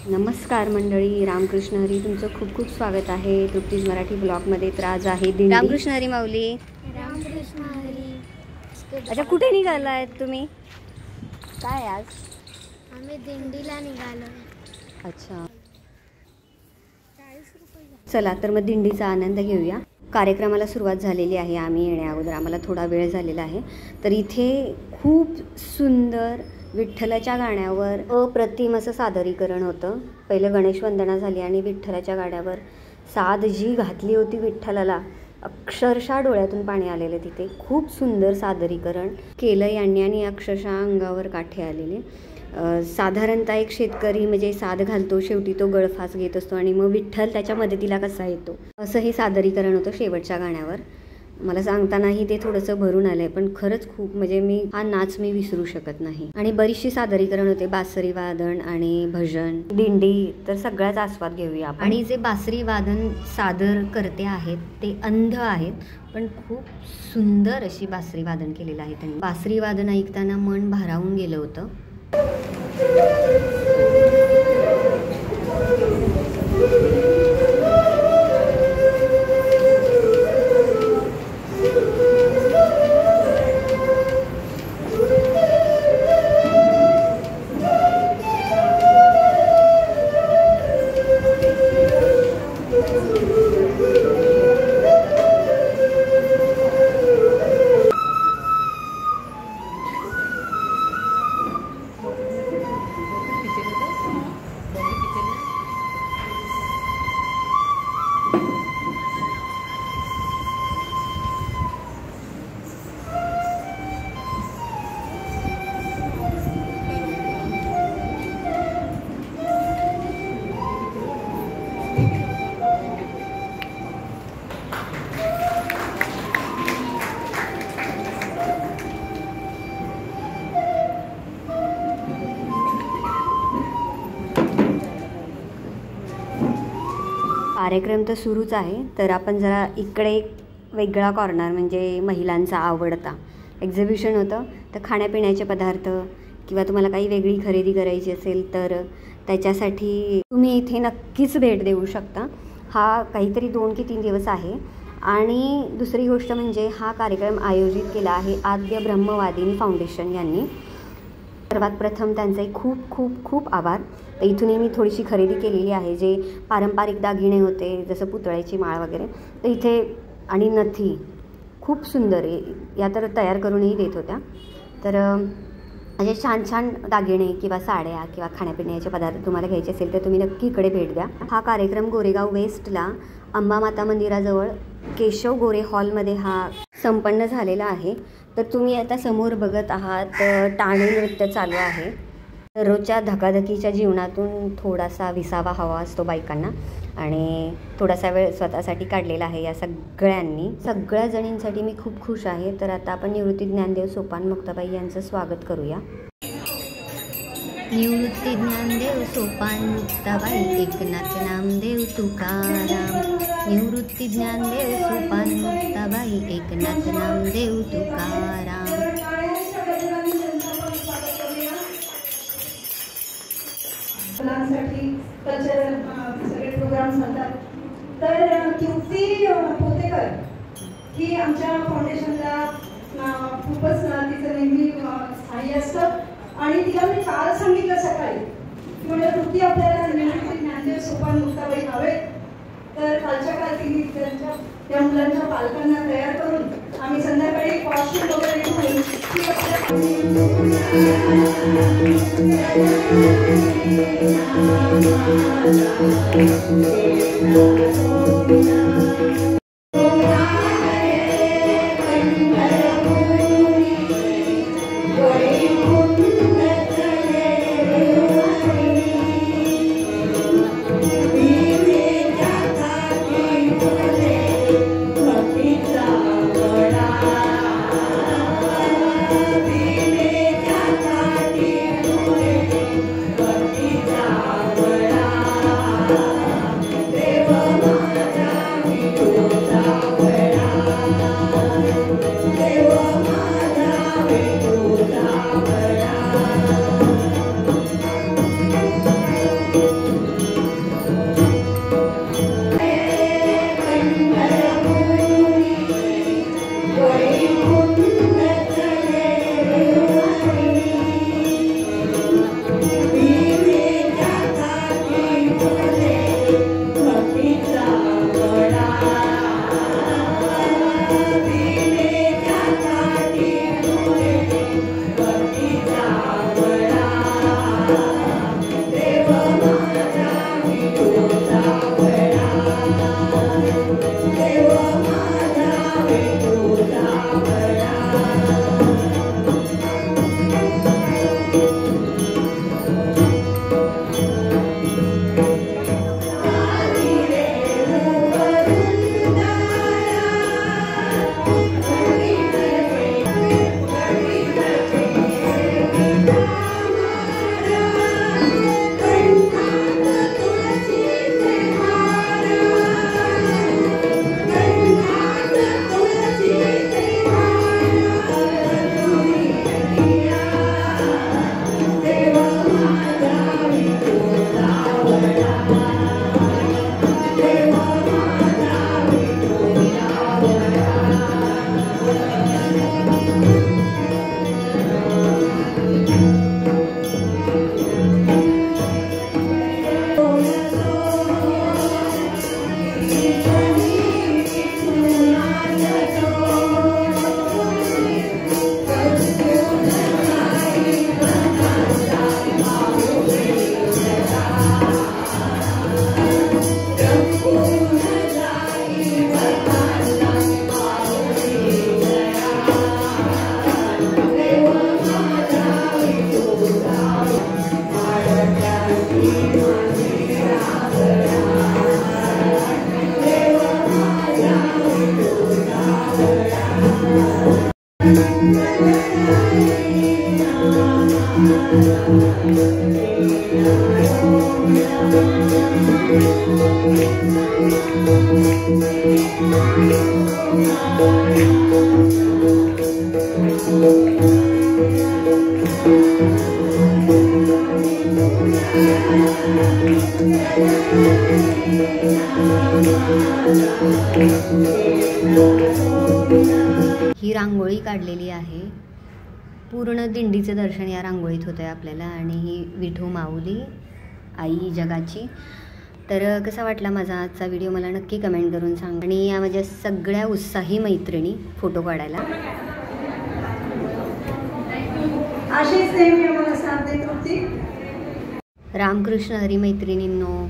नमस्कार मंडळी, रामकृष्ण हरी तुमचं खूप खूप स्वागत आहे तृप्तीज मराठी ब्लॉगमध्ये. तर आज आहे दिंडी. रामकृष्ण हरी माऊली. रामकृष्ण हरी. अच्छा, कुठे निघालाय तुम्ही? काय आज? आम्ही दिंडीला निघालो. अच्छा, चला तर मग दिंडीचा आनंद घेऊया. कार्यक्रमाला सुरुवात झालेली आहे. आम्ही येण्या अगोदर आम्हाला थोडा वेळ झालेला आहे. तर इथे खूप सुंदर विठ्ठलाच्या गाण्यावर अप्रतिम असं सादरीकरण होतं. पहिलं गणेश वंदना झाली आणि विठ्ठलाच्या गाण्यावर साद जी घातली होती विठ्ठलाला, अक्षरशः डोळ्यातून पाणी आलेलं. तिथे खूप सुंदर सादरीकरण केलं यांनी आणि अक्षरशः अंगावर काठे आलेले. साधारणतः एक शेतकरी म्हणजे साद घालतो, शेवटी तो गळफास घेत असतो आणि मग विठ्ठल त्याच्या मदतीला कसा येतो, असं हे सादरीकरण होतं शेवटच्या गाण्यावर. मला सांगतानाही ते थोडंसं भरून आलं आहे, पण खरंच खूप म्हणजे हा नाच मी विसरू शकत नाही. आणि बरीचशी सादरीकरण होते, बासरी वादन आणि भजन, दिंडी, तर सगळ्याच आस्वाद घेऊया आपण. आणि जे बासरी वादन सादर करते आहेत ते अंध आहेत, पण खूप सुंदर अशी बासरी वादन केलेलं आहे त्यांनी. बासरी वादन ऐकताना मन भारावून गेलं होतं. कार्यक्रम तर सुरूच आहे. तर आपण जरा इकडे एक वेगळा कॉर्नर म्हणजे महिलांचा आवडता एक्झिबिशन होतं. तर खाण्यापिण्याचे पदार्थ किंवा तुम्हाला काही वेगळी खरेदी करायची असेल तर त्याच्यासाठी तुम्ही इथे नक्कीच भेट देऊ शकता. हा काहीतरी 2 की 3 दिवस आहे. आणि दुसरी गोष्ट म्हणजे हा कार्यक्रम आयोजित केला आहे आद्य ब्रह्मवादिनी फाउंडेशन यांनी. सर्वात प्रथम त्यांचे खूप खूप खूप आभार. तर इथूनही मी थोडीशी खरेदी केलेली आहे. जे पारंपरिक दागिने होते जसं पुतळ्याची माळ वगैरे, तर इथे आणि नथी खूप सुंदर या तर तयार करूनही देत होत्या. तर असे छान छान दागिने किंवा साड्या किंवा खाण्यापिण्याचे पदार्थ तुम्हाला घ्यायचे असेल तर तुम्ही नक्की इकडे भेट द्या. हा कार्यक्रम गोरेगाव वेस्टला अंबा माता मंदिराजवळ केशव गोरे हॉलमध्ये हा संपन्न झालेला आहे. तर तुम्ही आता समोर बघत आहात टाणी नृत्य चालू आहे. रोजच्या धकाधकीच्या जीवनातून थोडासा विसावा हवा असतो बायकांना आणि थोडासा वेळ स्वतःसाठी काढलेला आहे या सगळ्या जणींसाठी मी खूप खुश आहे. तर आता आपण निवृत्ती ज्ञानदेव सोपान मुक्ताबाई यांचं स्वागत करूया. निवृत्ती ज्ञानदेव सोपान मुक्ताबाई एकनाथ नामदेव तुकाराम. निवृत्ती ज्ञानदेव सोपान मुक्ताबाई एकनाथ नामदेव तुकाराम. मुलांसाठी कल्चरल सगळे प्रोग्राम्स होतात. तर तृप्ती पोतेकर ही आमच्या फाउंडेशनला खूपच तिचं नेहमी स्थायी असतं. आणि तिला मी काल सांगितलं सकाळी की म्हणजे तृप्ती आपल्याला निवृत्ती ज्ञानदेव सोपान मुक्ताबाई हवेत. तर कालच्या काल तिने त्या मुलांच्या पालकांना तयार करून आम्ही संध्याकाळी कॉस्ट्यूम वगैरे घेऊन ही रांगोळी काढलेली आहे. पूर्ण दिंडीचं दर्शन या रांगोळीत होतं आहे आपल्याला. आणि ही विठू माऊली आई जगाची. तर कसा वाटला माझा आजचा व्हिडिओ मला नक्की कमेंट करून सांग. आणि या माझ्या सगळ्या उत्साही मैत्रिणी फोटो काढायला. अशीच नेहमी आम्हाला साथ देत होती. रामकृष्ण हरी मैत्रिणींनो,